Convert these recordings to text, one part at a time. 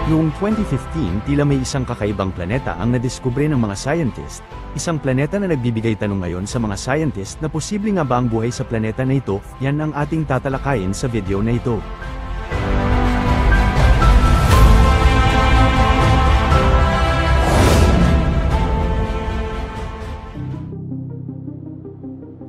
Noong 2015, tila may isang kakaibang planeta ang nadiskubre ng mga scientist, isang planeta na nagbibigay tanong ngayon sa mga scientist na posible nga ba ang buhay sa planeta na ito. Yan ang ating tatalakayin sa video na ito.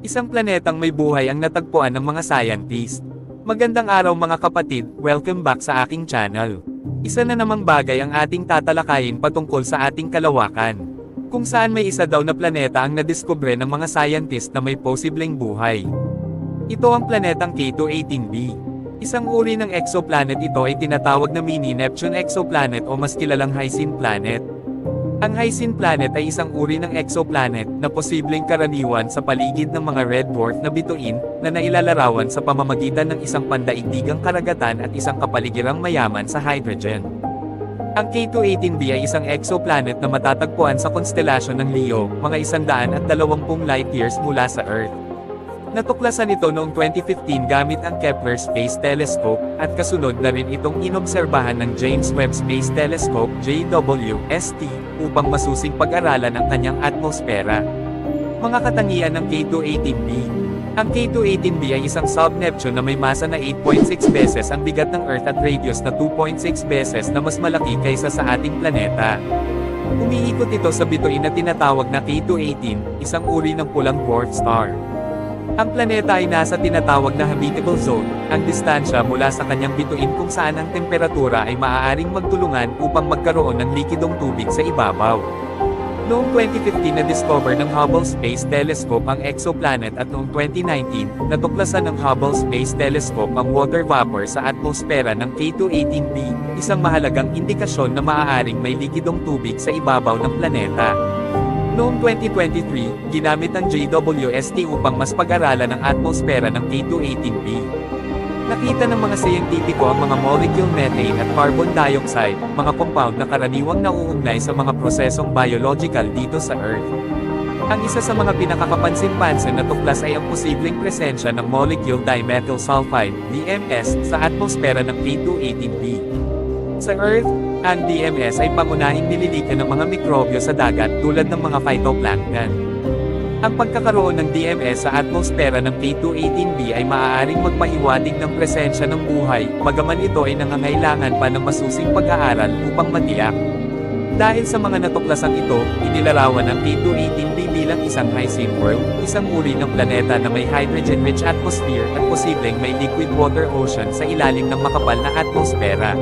Isang planetang may buhay ang natagpuan ng mga scientist. Magandang araw mga kapatid, welcome back sa aking channel. Isa na namang bagay ang ating tatalakayin patungkol sa ating kalawakan, kung saan may isa daw na planeta ang nadiskubre ng mga scientist na may posibleng buhay. Ito ang planetang K2-18b. Isang uri ng exoplanet, ito ay tinatawag na mini-Neptune exoplanet o mas kilalang Hyacin planet. Ang Hyacin planet ay isang uri ng exoplanet na posibleng karaniwan sa paligid ng mga red dwarf na bituin na nailalarawan sa pamamagitan ng isang pandaigdigang karagatan at isang kapaligirang mayaman sa hydrogen. Ang K2-18b ay isang exoplanet na matatagpuan sa konstelasyon ng Leo, mga 120 light years mula sa Earth. Natuklasan ito noong 2015 gamit ang Kepler Space Telescope, at kasunod na rin itong inobserbahan ng James Webb Space Telescope (JWST) upang masusing pag-aralan ang kanyang atmosfera. Mga katangian ng K2-18b. Ang K2-18b ay isang sub-Neptune na may masa na 8.6 beses ang bigat ng Earth at radius na 2.6 beses na mas malaki kaysa sa ating planeta. Umiikot ito sa bituin na tinatawag na K2-18, isang uri ng pulang dwarf star. Ang planeta ay nasa tinatawag na habitable zone, ang distansya mula sa kanyang bituin kung saan ang temperatura ay maaaring magtulungan upang magkaroon ng likidong tubig sa ibabaw. Noong 2015 na-discover ng Hubble Space Telescope ang exoplanet, at noong 2019, natuklasan ng Hubble Space Telescope ang water vapor sa atmosfera ng K2-18b, isang mahalagang indikasyon na maaaring may likidong tubig sa ibabaw ng planeta. Noong 2023, ginamit ang JWST upang mas pag-aralan ang atmosfera ng K2-18b. Nakita ng mga siyentipiko ang mga molecule methane at carbon dioxide, mga compound na karaniwang nauugnay sa mga prosesong biological dito sa Earth. Ang isa sa mga pinakakapansin-pansin na tuklas ay ang posibleng presensya ng molecule dimethyl sulfide, DMS, sa atmosfera ng K2-18b. Sa Earth, ang DMS ay pangunahing nililikan ng mga mikrobyo sa dagat tulad ng mga phytoplankton. Ang pagkakaroon ng DMS sa atmosfera ng K2-18b ay maaaring magpahiwatig ng presensya ng buhay, bagaman ito ay nangangailangan pa ng masusing pag-aaral upang matiyak. Dahil sa mga natuklasang ito, inilarawan ang K2-18b bilang isang Hyacin world, isang uri ng planeta na may hydrogen-rich atmosphere at posibleng may liquid water ocean sa ilalim ng makapal na atmosfera.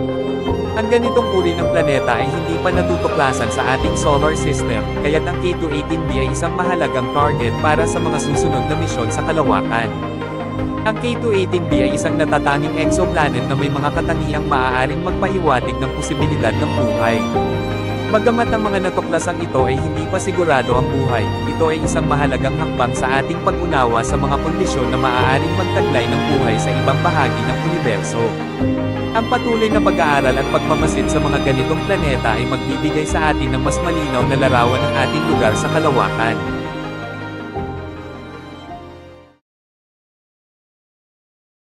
Ang ganitong uri ng planeta ay hindi pa natutuklasan sa ating solar system, kaya't ang K2-18b ay isang mahalagang target para sa mga susunod na misyon sa kalawakan. Ang K2-18b ay isang natatanging exoplanet na may mga katangiang maaaring magpahiwatig ng posibilidad ng buhay. Bagamat ang mga natuklasang ito ay hindi pa sigurado ang buhay, ito ay isang mahalagang hakbang sa ating pag-unawa sa mga kondisyon na maaaring magtaglay ng buhay sa ibang bahagi ng universo. Ang patuloy na pag-aaral at pagmamasid sa mga ganitong planeta ay magbibigay sa atin ng mas malinaw na larawan ng ating lugar sa kalawakan.